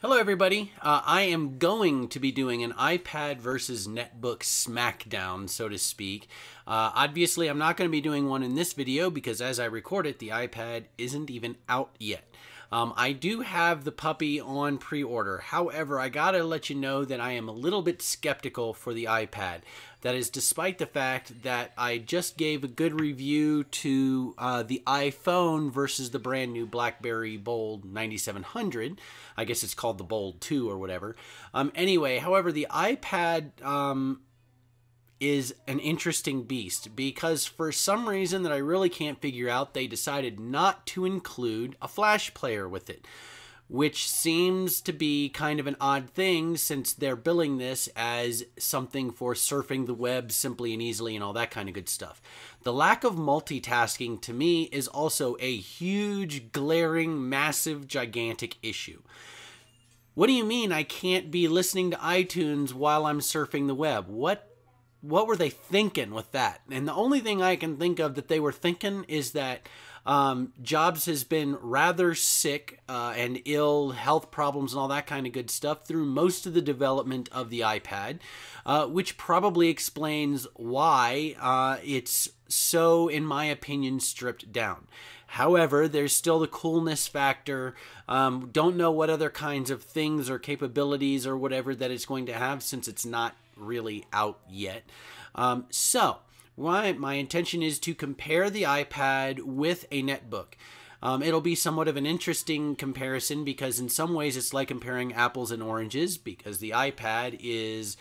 Hello everybody, I am going to be doing an iPad versus NetBook smackdown, so to speak. Obviously I'm not going to be doing one in this video because as I record it, the iPad isn't even out yet. I do have the puppy on pre-order. However, I gotta let you know that I am a little bit skeptical for the iPad. That is despite the fact that I just gave a good review to the iPhone versus the brand new BlackBerry Bold 9700. I guess it's called the Bold 2 or whatever. Anyway, however, the iPad is an interesting beast because for some reason that I really can't figure out, they decided not to include a flash player with it, which seems to be kind of an odd thing since they're billing this as something for surfing the web simply and easily and all that kind of good stuff. The lack of multitasking to me is also a huge, glaring, massive, gigantic issue. What do you mean I can't be listening to iTunes while I'm surfing the web? What were they thinking with that? And the only thing I can think of that they were thinking is that Jobs has been rather sick and ill, health problems and all that kind of good stuff through most of the development of the iPad, which probably explains why it's so, in my opinion, stripped down. However, there's still the coolness factor. Don't know what other kinds of things or capabilities or whatever that it's going to have since it's not really out yet. My intention is to compare the iPad with a netbook. It'll be somewhat of an interesting comparison because in some ways it's like comparing apples and oranges because the iPad is,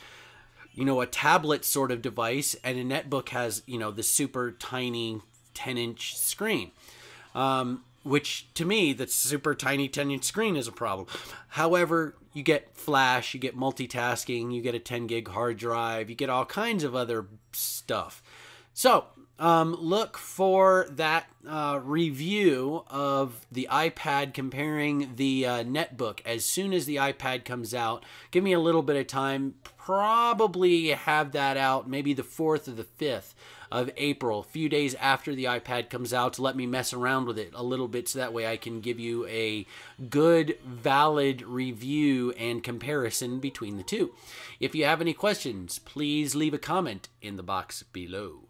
a tablet sort of device and a netbook has, the super tiny 10-inch screen. Which to me, the super tiny 10-inch screen is a problem. However, you get flash, you get multitasking, you get a 10 gig hard drive, you get all kinds of other stuff. So look for that review of the iPad comparing the netbook as soon as the iPad comes out. Give me a little bit of time. Probably have that out maybe the 4th or the 5th of April, a few days after the iPad comes out, to let me mess around with it a little bit so that way I can give you a good, valid review and comparison between the two. If you have any questions, please leave a comment in the box below.